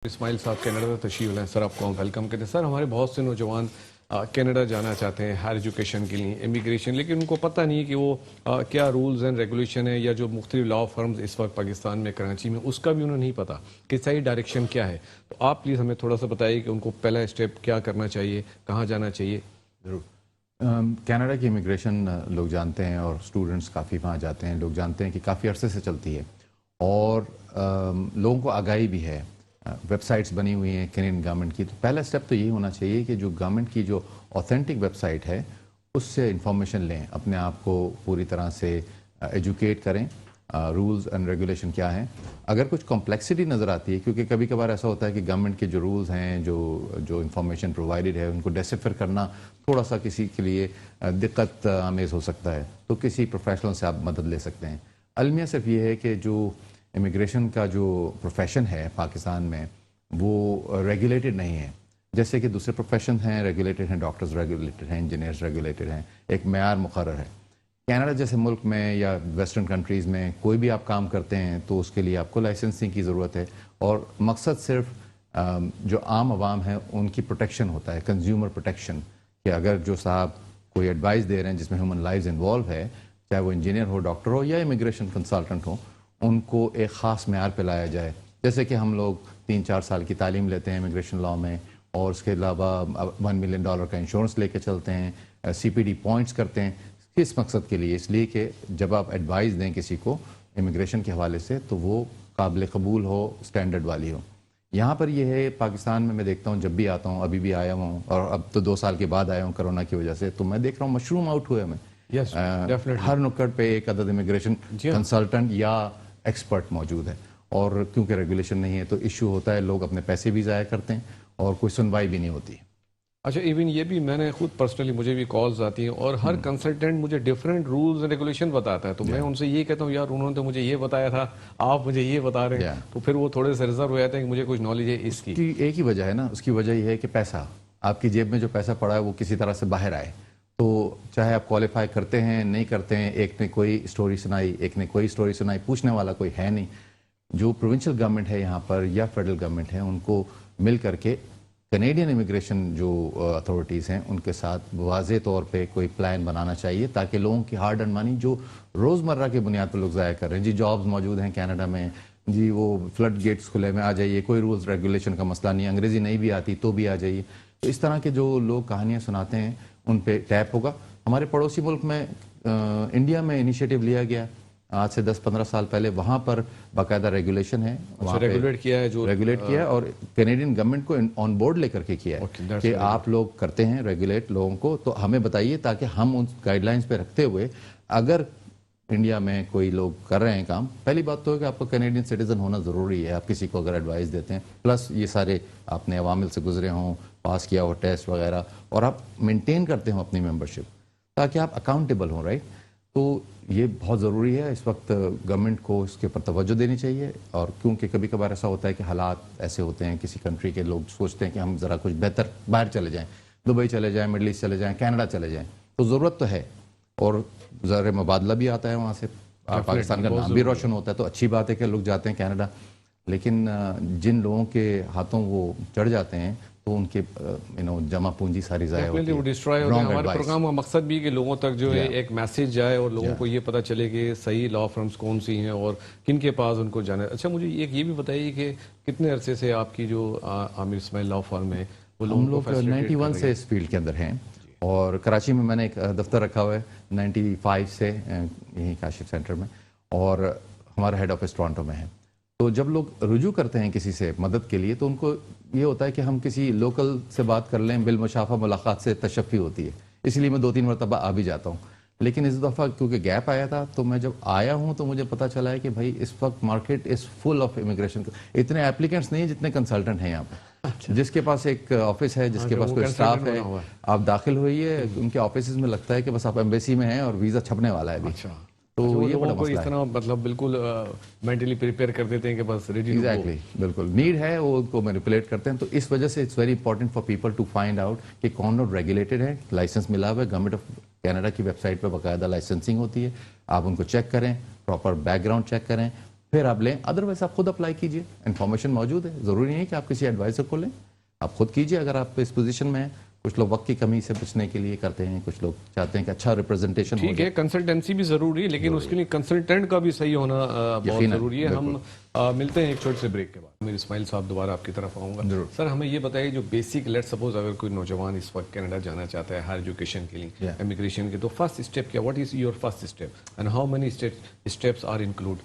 اسماعیل صاحب کینیڈا سے تشریف لائیں سر، آپ کو ہم ویلکم کرتے ہیں. سر ہمارے بہت سے نوجوان کینیڈا جانا چاہتے ہیں ہائر ایجوکیشن کے لیے، امیگریشن، لیکن ان کو پتہ نہیں ہے کہ وہ کیا رولز اینڈ ریگولیشن ہے، یا جو مختلف لا فرمز اس وقت پاکستان میں کراچی میں اس کا بھی انہیں نہیں پتہ کہ صحیح ڈائریکشن کیا ہے. تو آپ پلیز ہمیں تھوڑا سا بتائیے کہ ان کو پہلا اسٹیپ کیا کرنا چاہیے، کہاں جانا چاہیے. ضرور. کینیڈا کی امیگریشن لوگ جانتے ہیں اور اسٹوڈنٹس کافی وہاں جاتے ہیں. لوگ جانتے ہیں کہ کافی عرصے سے چلتی ہے اور لوگوں کو آگاہی بھی ہے. ویب سائٹس بنی ہوئی ہیں کینیڈین گورنمنٹ کی. تو پہلا اسٹیپ تو یہی ہونا چاہیے کہ جو گورنمنٹ کی جو اوتھینٹک ویب سائٹ ہے اس سے انفارمیشن لیں، اپنے آپ کو پوری طرح سے ایجوکیٹ کریں. رولز اینڈ ریگولیشن کیا ہیں. اگر کچھ کمپلیکسٹی نظر آتی ہے، کیونکہ کبھی کبھار ایسا ہوتا ہے کہ گورنمنٹ کے جو رولز ہیں، جو انفارمیشن پرووائڈڈ ہے، ان کو ڈیسیفر کرنا تھوڑا سا کسی کے لیے دقت آمیز ہو سکتا ہے، تو کسی پروفیشنل سے آپ مدد لے سکتے ہیں. المیہ صرف یہ ہے کہ جو امیگریشن کا جو پروفیشن ہے پاکستان میں وہ ریگولیٹڈ نہیں ہے. جیسے کہ دوسرے پروفیشن ہیں ریگولیٹڈ ہیں، ڈاکٹرز ریگولیٹڈ ہیں، انجینئرز ریگولیٹڈ ہیں، ایک معیار مقرر ہے. کینیڈا جیسے ملک میں یا ویسٹرن کنٹریز میں کوئی بھی آپ کام کرتے ہیں تو اس کے لیے آپ کو لائسنسنگ کی ضرورت ہے، اور مقصد صرف جو عام عوام ہیں ان کی پروٹیکشن ہوتا ہے، کنزیومر پروٹیکشن. کہ اگر جو صاحب کوئی ایڈوائس دے رہے ہیں جس میں ہیومن لائفز انوالو ہے، چاہے وہ انجینئر ہو، ڈاکٹر ہو یا امیگریشن کنسلٹنٹ ہو، ان کو ایک خاص معیار پہ لایا جائے. جیسے کہ ہم لوگ 3-4 سال کی تعلیم لیتے ہیں امیگریشن لاء میں، اور اس کے علاوہ $1 ملین کا انشورنس لے کے چلتے ہیں، CPD پوائنٹس کرتے ہیں. کس مقصد کے لیے؟ اس لیے کہ جب آپ ایڈوائز دیں کسی کو امیگریشن کے حوالے سے تو وہ قابل قبول ہو، اسٹینڈرڈ والی ہو. یہاں پر یہ ہے پاکستان میں، میں دیکھتا ہوں جب بھی آتا ہوں، ابھی بھی آیا ہوں اور اب تو 2 سال کے بعد آیا ہوں کرونا کی وجہ سے، تو میں دیکھ رہا ہوں مشروم آؤٹ ہوئے میں. ہر نکڑ پہ ایک عدد امیگریشن کنسلٹنٹ یا ایکسپرٹ موجود ہے، اور کیونکہ ریگولیشن نہیں ہے تو ایشو ہوتا ہے، لوگ اپنے پیسے بھی ضائع کرتے ہیں اور کوئی سنوائی بھی نہیں ہوتی. اچھا، ایون یہ بھی میں نے خود پرسنلی، مجھے بھی کالز آتی ہیں اور ہر کنسلٹنٹ مجھے ڈفرینٹ رولز اینڈ ریگولیشن بتاتا ہے. تو میں ان سے یہ کہتا ہوں، یار انہوں نے تو مجھے یہ بتایا تھا، آپ مجھے یہ بتا رہے ہیں. تو پھر وہ تھوڑے سے ریزرو ہو جاتے ہیں کہ مجھے کچھ نالج ہے اس کی. ایک ہی وجہ ہے نا، اس کی وجہ یہ ہے کہ پیسہ، آپ کی جیب میں جو پیسہ پڑا ہے وہ کسی طرح سے باہر آئے. تو چاہے آپ کوالیفائی کرتے ہیں نہیں کرتے ہیں، ایک نے کوئی اسٹوری سنائی، ایک نے کوئی اسٹوری سنائی، پوچھنے والا کوئی ہے نہیں. جو پروونشل گورنمنٹ ہے یہاں پر یا فیڈرل گورنمنٹ ہے، ان کو مل کر کے کینیڈین امیگریشن جو اتھارٹیز ہیں ان کے ساتھ واضح طور پہ کوئی پلان بنانا چاہیے، تاکہ لوگوں کی ہارڈ ارن منی جو روزمرہ کے بنیاد پر لوگ ضائع کر رہے ہیں، جی جابز موجود ہیں کینیڈا میں، جی وہ فلڈ گیٹس کھلے میں، آ جائیے، کوئی رولز ریگولیشن کا مسئلہ نہیں، انگریزی نہیں بھی آتی تو بھی آ جائیے. تو اس طرح کے جو لوگ کہانیاں سناتے ہیں ان پہ ٹیپ ہوگا. ہمارے پڑوسی ملک میں انڈیا میں انیشیٹو لیا گیا آج سے 10-15 سال پہلے، وہاں پر باقاعدہ ریگولیشن ہے، ریگولیٹ کیا ہے، جو ریگولیٹ کیا ہے، اور کینیڈین گورنمنٹ کو آن بورڈ لے کر کے کیا ہے کہ آپ لوگ کرتے ہیں ریگولیٹ لوگوں کو، تو ہمیں بتائیے تاکہ ہم ان گائیڈ لائنس پہ رکھتے ہوئے، اگر انڈیا میں کوئی لوگ کر رہے ہیں کام، پہلی بات تو ہے کہ آپ کو کینیڈین سٹیزن ہونا ضروری ہے. آپ کسی کو اگر ایڈوائس دیتے ہیں، پلس یہ سارے آپ نے عوامل سے گزرے ہوں، پاس کیا ہو ٹیسٹ وغیرہ، اور آپ مینٹین کرتے ہوں اپنی ممبرشپ، تاکہ آپ اکاؤنٹیبل ہوں، رائٹ. تو یہ بہت ضروری ہے. اس وقت گورنمنٹ کو اس کے اوپر توجہ دینی چاہیے، اور کیونکہ کبھی کبھار ایسا ہوتا ہے کہ حالات ایسے ہوتے ہیں کسی کنٹری کے، لوگ سوچتے ہیں کہ ہم ذرا کچھ بہتر باہر چلے جائیں، دبئی چلے جائیں، مڈل ایسٹ چلے جائیں، کینیڈا چلے جائیں. تو ضرورت تو ہے، اور زر مبادلہ بھی آتا ہے وہاں سے، پاکستان کا نام بھی روشن ہوتا ہے. تو اچھی بات ہے کہ لوگ جاتے ہیں کینیڈا، لیکن جن لوگوں کے ہاتھوں وہ چڑھ جاتے ہیں تو ان کے جمع پونجی ساری ضائع ہوتی ہے. ہمارے پروگرام کا مقصد بھی کہ لوگوں تک جو ہے ایک میسج جائے اور لوگوں کو یہ پتہ چلے کہ صحیح لا فرمز کون سی ہیں اور کن کے پاس ان کو جانا ہے. اچھا، مجھے ایک یہ بھی بتائیے کہ کتنے عرصے سے آپ کی جو عامر اسماعیل لا فرم ہے وہ لوگوں کو 91 سے اس فیلڈ کے اندر ہیں، اور کراچی میں نے ایک دفتر رکھا ہوا ہے 95 سے یہیں کاشف سینٹر میں، اور ہمارا ہیڈ آفس ٹورانٹو میں ہے. تو جب لوگ رجوع کرتے ہیں کسی سے مدد کے لیے، تو ان کو یہ ہوتا ہے کہ ہم کسی لوکل سے بات کر لیں، بالمشافہ ملاقات سے تشفی ہوتی ہے. اس لیے میں 2-3 مرتبہ آ بھی جاتا ہوں. لیکن اس دفعہ کیونکہ گیپ آیا تھا، تو میں جب آیا ہوں تو مجھے پتہ چلا ہے کہ بھائی اس وقت market is full of immigration. اتنے اپلیکنٹس نہیں ہیں جتنے کنسلٹنٹ ہیں یہاں پہ. جس کے پاس ایک آفس ہے، جس کے پاس کوئی اسٹاف ہے، آپ داخل ہوئیے ان کے آفیسز میں، لگتا ہے کہ بس آپ ایمبیسی میں ہیں اور ویزا چھپنے والا ہے ابھی. تو یہ بڑا مسئلہ ہے. اس طرح مطلب بالکل مینٹلی پریپیئر کر دیتے ہیں کہ بس ریڈی. ایگزیکٹلی، بالکل نیڈ ہے، وہ ان کو مینیپولیٹ کرتے ہیں. تو اس وجہ سے it's very important for people to find out کہ کون لوگ ریگولیٹڈ ہے، لائسنس ملا ہوا ہے. گورنمنٹ آف کینیڈا کی ویب سائٹ پہ باقاعدہ لائسنسنگ ہوتی ہے. آپ ان کو چیک کریں، پراپر بیک گراؤنڈ چیک کریں، پھر آپ لیں. ادروائز آپ خود اپلائی کیجیے, انفارمیشن موجود ہے, ضروری نہیں ہے کہ آپ کسی ایڈوائزر کو لیں, آپ خود کیجیے اگر آپ اس پوزیشن میں ہیں. کچھ لوگ وقت کی کمی سے بچنے کے لیے کرتے ہیں, کچھ لوگ چاہتے ہیں کہ اچھا ریپرزنٹیشن ہو ٹھیک جائے. ہے, کنسلٹنسی بھی ضروری ہے, لیکن اس کے لیے کنسلٹنٹ کا بھی صحیح ہونا بہت یقیناً، ضروری ہے. ہم ملتے ہیں ایک چھوٹے سے بریک کے بعد. امیر اسماعیل صاحب دوبارہ آپ کی طرف آؤں گا. سر ہمیں یہ بتائیے, جو بیسک لیٹ سپوز اگر کوئی نوجوان اس وقت کینیڈا جانا چاہتا ہے ہائر ایجوکیشن کے لیے, امیگریشن کے, تو فرسٹ اسٹیپ کیا, what is your first step and how many steps are include?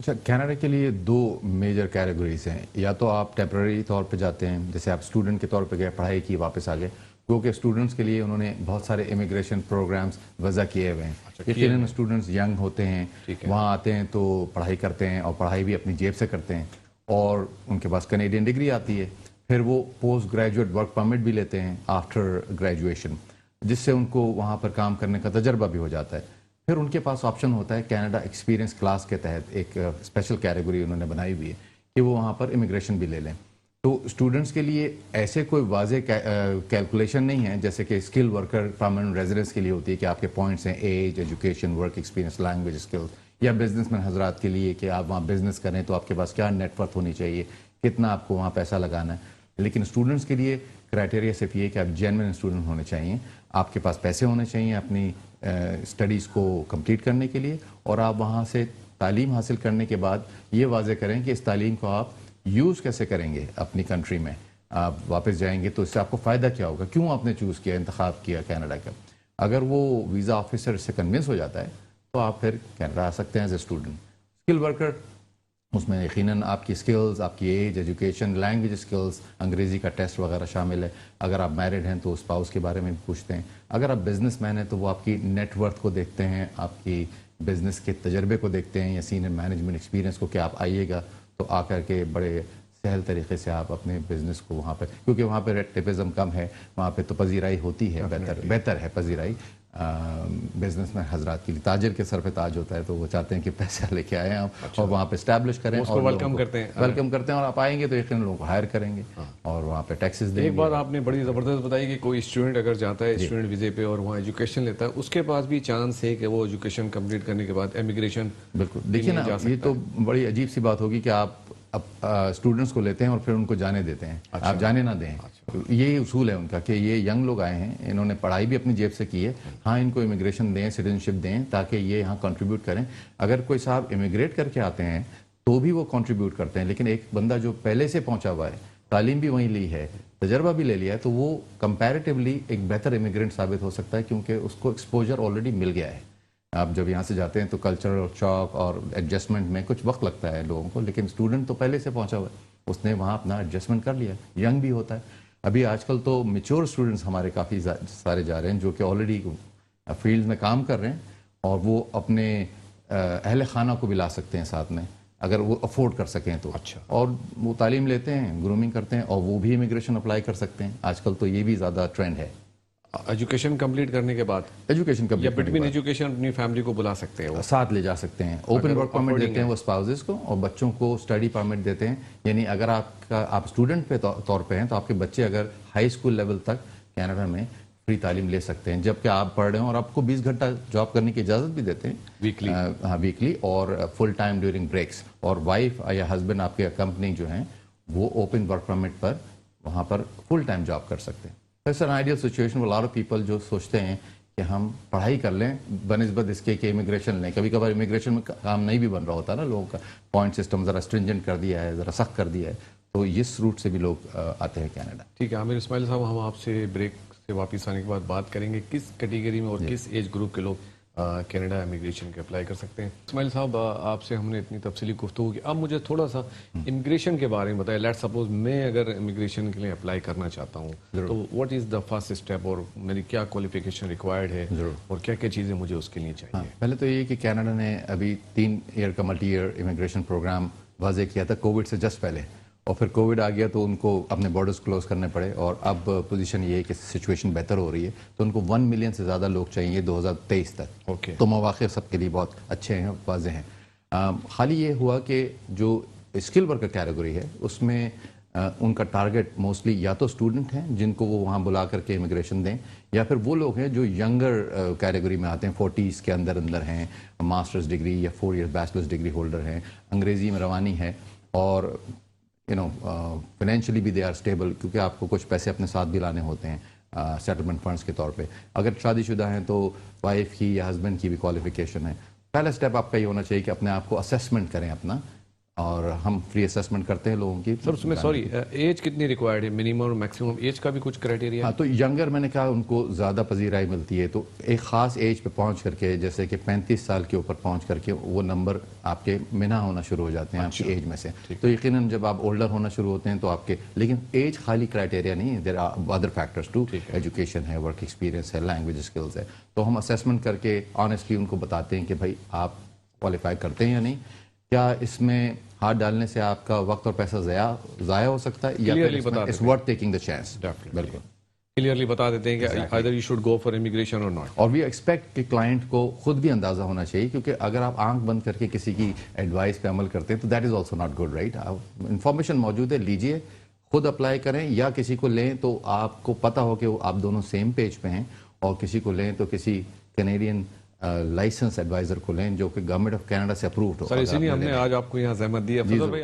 اچھا, کینیڈا کے لیے 2 میجر کیٹیگریز ہیں. یا تو آپ ٹیمپرری طور پہ جاتے ہیں, جیسے آپ اسٹوڈنٹ کے طور پہ گئے, پڑھائی کی, واپس آ گئے, کیونکہ اسٹوڈنٹس کے لیے انہوں نے بہت سارے امیگریشن پروگرامز وضع کیے ہوئے ہیں. یقیناً اسٹوڈنٹس ینگ ہوتے ہیں, وہاں آتے ہیں تو پڑھائی کرتے ہیں, اور پڑھائی بھی اپنی جیب سے کرتے ہیں, اور ان کے پاس کینیڈین ڈگری آتی ہے. پھر وہ پوسٹ گریجویٹ ورک پرمٹ بھی لیتے ہیں آفٹر گریجویشن, جس سے ان کو وہاں پر کام کرنے کا تجربہ بھی ہو جاتا ہے. پھر ان کے پاس آپشن ہوتا ہے کینیڈا ایکسپیرینس کلاس کے تحت, ایک اسپیشل کیٹیگری انہوں نے بنائی ہوئی ہے کہ وہ وہاں پر امیگریشن بھی لے لیں. تو اسٹوڈنٹس کے لیے ایسے کوئی واضح کیلکولیشن نہیں ہے جیسے کہ اسکل ورکر پرماننٹ ریزیڈنس کے لیے ہوتی ہے کہ آپ کے پوائنٹس ہیں age, education, work experience, language skills, یا بزنس مین حضرات کے لیے کہ آپ وہاں بزنس کریں تو آپ کے پاس کیا نیٹ ورتھ ہونی چاہیے, کتنا آپ کو وہاں پیسہ لگانا ہے. لیکن اسٹوڈنٹس کے لیے کرائٹیریا صرف یہ کہ آپ جینوئن اسٹوڈنٹ ہونے چاہیے, آپ کے پاس پیسے ہونے چاہیے اپنی اسٹڈیز کو کمپلیٹ کرنے کے لیے, اور آپ وہاں سے تعلیم حاصل کرنے کے بعد یہ واضح کریں کہ اس تعلیم کو آپ یوز کیسے کریں گے اپنی کنٹری میں. آپ واپس جائیں گے تو اس سے آپ کو فائدہ کیا ہوگا, کیوں آپ نے چوز کیا, انتخاب کیا کینیڈا کا. اگر وہ ویزا آفیسر سے کنونس ہو جاتا ہے تو آپ پھر کینیڈا آ سکتے ہیں as a student. Skilled worker, اس میں یقیناً آپ کی اسکلز, آپ کی ایج, ایجوکیشن, لینگویج اسکلز, انگریزی کا ٹیسٹ وغیرہ شامل ہے. اگر آپ میرڈ ہیں تو اسپاؤس کے بارے میں بھی پوچھتے ہیں. اگر آپ بزنس مین ہیں تو وہ آپ کی نیٹ ورتھ کو دیکھتے ہیں, آپ کی بزنس کے تجربے کو دیکھتے ہیں, یا سینئر مینجمنٹ ایکسپیرینس کو, کہ آپ آئیے گا تو آ کر کے بڑے سہل طریقے سے آپ اپنے بزنس کو وہاں پہ, کیونکہ وہاں پہ ریٹ ٹیپزم کم ہے, وہاں پہ تو پذیرائی ہوتی ہے, بہتر ہے پذیرائی بزنس مین حضرات کے لیے. تاجر کے سر پہ تاج ہوتا ہے, تو وہ چاہتے ہیں کہ پیسہ لے کے آئیں آپ اور وہاں پہ اسٹیبلش کریں, اور ویلکم کرتے ہیں, اور آپ آئیں گے تو یقیناً لوگوں کو ہائر کریں گے اور وہاں پہ ٹیکسز دیں گے. ایک بات آپ نے بڑی زبردست بتائی کہ کوئی اسٹوڈنٹ اگر جاتا ہے اسٹوڈنٹ ویزے پہ اور وہاں ایجوکیشن لیتا ہے, اس کے پاس بھی چانس ہے کہ وہ ایجوکیشن کمپلیٹ کرنے کے بعد امیگریشن. بالکل, دیکھیے نا, یہ تو بڑی عجیب سی بات ہوگی کہ آپ اسٹوڈنٹس کو لیتے ہیں اور پھر ان کو جانے دیتے ہیں, آپ جانے نہ دیں. یہی اصول ہے ان کا کہ یہ ینگ لوگ آئے ہیں, انہوں نے پڑھائی بھی اپنی جیب سے کی ہے, ہاں ان کو امیگریشن دیں, سٹیزنشپ دیں, تاکہ یہ یہاں کنٹریبیوٹ کریں. اگر کوئی صاحب امیگریٹ کر کے آتے ہیں تو بھی وہ کنٹریبیوٹ کرتے ہیں, لیکن ایک بندہ جو پہلے سے پہنچا ہوا ہے, تعلیم بھی وہیں لی ہے, تجربہ بھی لے لیا ہے, تو وہ کمپیریٹیولی ایک بہتر امیگرینٹ ثابت ہو سکتا ہے, کیونکہ اس کو ایکسپوجر آلریڈی مل گیا ہے. آپ جب یہاں سے جاتے ہیں تو کلچرل شاک اور ایڈجسٹمنٹ میں کچھ وقت لگتا ہے لوگوں کو, لیکن اسٹوڈنٹ تو پہلے سے پہنچا ہوا ہے, اس نے وہاں اپنا ایڈجسٹمنٹ کر لیا, ینگ بھی ہوتا ہے. ابھی آج کل تو میچور اسٹوڈنٹس ہمارے کافی سارے جا رہے ہیں, جو کہ آلریڈی فیلڈ میں کام کر رہے ہیں, اور وہ اپنے اہل خانہ کو بھی لا سکتے ہیں ساتھ میں, اگر وہ افورڈ کر سکیں تو. اچھا, اور وہ تعلیم لیتے ہیں, گرومنگ کرتے ہیں, اور وہ بھی امیگریشن اپلائی کر سکتے ہیں. آج کل تو یہ بھی زیادہ ٹرینڈ ہے. ایجوکیشن کمپلیٹ کرنے کے بعد ایجوکیشن یا بٹوین ایجوکیشن اپنی فیملی کو بلا سکتے ہیں, ساتھ لے جا سکتے ہیں. اوپن ورک پرمٹ دیتے ہیں وہ اسپاؤزز کو, اور بچوں کو اسٹڈی پرمٹ دیتے ہیں. یعنی اگر آپ اسٹوڈنٹ پہ طور پہ ہیں تو آپ کے بچے اگر ہائی اسکول لیول تک کینیڈا میں فری تعلیم لے سکتے ہیں, جبکہ آپ پڑھ رہے ہیں, اور آپ کو 20 گھنٹہ جاب کرنے کی اجازت بھی دیتے ہیں ویکلی. ہاں, ویکلی, اور فل ٹائم ڈیورنگ بریکس. اور وائف یا ہسبینڈ آپ کے کمپنی جو ہیں وہ اوپن ورک پرمٹ پر وہاں پر فل ٹائم جاب کر سکتے ہیں. It's an ideal situation for a lot of people جو سوچتے ہیں کہ ہم پڑھائی کر لیں بنسبت اس کے کہ امیگریشن لیں. کبھی کبھار امیگریشن میں کام نہیں بھی بن رہا ہوتا نا, لوگوں کا پوائنٹ سسٹم ذرا اسٹرنجنٹ کر دیا ہے, ذرا سخت کر دیا ہے, تو اس روٹ سے بھی لوگ آتے ہیں کینیڈا. ٹھیک ہے امیر اسماعیل صاحب, ہم آپ سے بریک سے واپس آنے کے بعد بات کریں گے کس کیٹیگری میں اور کس ایج گروپ کے لوگ کینیڈا امیگریشن کے اپلائی کر سکتے ہیں. اسماعیل صاحب, آپ سے ہم نے اتنی تفصیلی گفتگو کی, اب مجھے تھوڑا سا امیگریشن کے بارے میں بتائیں. لیٹ سپوز میں اگر امیگریشن کے لیے اپلائی کرنا چاہتا ہوں تو what is the first step, اور میری کیا کوالیفیکیشن ریکوائرڈ ہے, اور کیا کیا چیزیں مجھے اس کے لیے چاہیے؟ پہلے تو یہ کہ کینیڈا نے ابھی 3 ایئر کا ملٹی ایئر امیگریشن پروگرام واضح کیا تھا کووڈ سے جسٹ پہلے, اور پھر کووڈ آ گیا تو ان کو اپنے بارڈرز کلوز کرنے پڑے, اور اب پوزیشن یہ ہے کہ سچویشن بہتر ہو رہی ہے, تو ان کو 1 ملین سے زیادہ لوگ چاہیے 2023 تک. تو مواقع سب کے لیے بہت اچھے ہیں, واضح ہیں. خالی یہ ہوا کہ جو اسکل ورکر کیٹیگری ہے اس میں ان کا ٹارگٹ موسٹلی یا تو اسٹوڈنٹ ہیں جن کو وہ وہاں بلا کر کے امیگریشن دیں، یا پھر وہ لوگ ہیں جو ینگر کیٹیگری میں آتے ہیں، 40s کے اندر ہیں، ماسٹرز ڈگری یا 4 ایئر بیچلرز ڈگری ہولڈر ہیں، انگریزی میں روانی ہے، اور فائنینشلی بھی دے آر اسٹیبل، کیونکہ آپ کو کچھ پیسے اپنے ساتھ بھی لانے ہوتے ہیں سیٹلمنٹ فنڈس کے طور پہ۔ اگر شادی شدہ ہیں تو وائف کی یا ہسبینڈ کی بھی کوالیفیکیشن ہے۔ پہلا اسٹیپ آپ کا یہ ہونا چاہیے کہ اپنے آپ کو اسیسمنٹ کریں اپنا، اور ہم فری اسیسمنٹ کرتے ہیں لوگوں کی۔ سر اس میں سوری ایج کتنی ریکوائرڈ ہے، منیمم اور میکسیمم ایج کا بھی کچھ کرائٹیریا؟ ہاں، تو ینگر میں نے کہا ان کو زیادہ پذیرائی ملتی ہے، تو ایک خاص ایج پہ پہنچ کر کے، جیسے کہ 35 سال کے اوپر پہنچ کر کے وہ نمبر آپ کے منع ہونا شروع ہو جاتے ہیں آپ کی ایج میں سے۔ تو یقیناً جب آپ اولڈر ہونا شروع ہوتے ہیں تو آپ کے، لیکن ایج خالی کرائٹیریا نہیں ہے، there are other factors too, education ہے، ورک ایکسپیرینس ہے، لینگویج اسکلز ہے۔ تو ہم اسیسمنٹ کر کے آنیسٹلی ان کو بتاتے ہیں کہ بھائی آپ کوالیفائی کرتے ہیں یا نہیں، کیا اس میں ہاتھ ڈالنے سے آپ کا وقت اور پیسہ ضائع ہو سکتا ہے، یا پھر it's worth taking the chance. بالکل کلیئرلی بتا دیتے ہیں کہ either you should go for immigration or not۔ اور وی ایکسپیکٹ کہ کلائنٹ کو خود بھی اندازہ ہونا چاہیے، کیونکہ اگر آپ آنکھ بند کر کے کسی کی ایڈوائس پہ عمل کرتے ہیں تو that is also not good, right? Information موجود ہے، لیجئے، خود اپلائی کریں، یا کسی کو لیں تو آپ کو پتہ ہو کہ آپ دونوں سیم پیج پہ ہیں، اور کسی کو لیں تو کسی کینیڈین لائسنس ایڈوائزر کو لیں جو کہ گورنمنٹ آف کینیڈا سے اپرووڈ ہو۔ سر اسی لیے ہم نے آج آپ کو یہاں زحمت دی ہے۔ فضل بھائی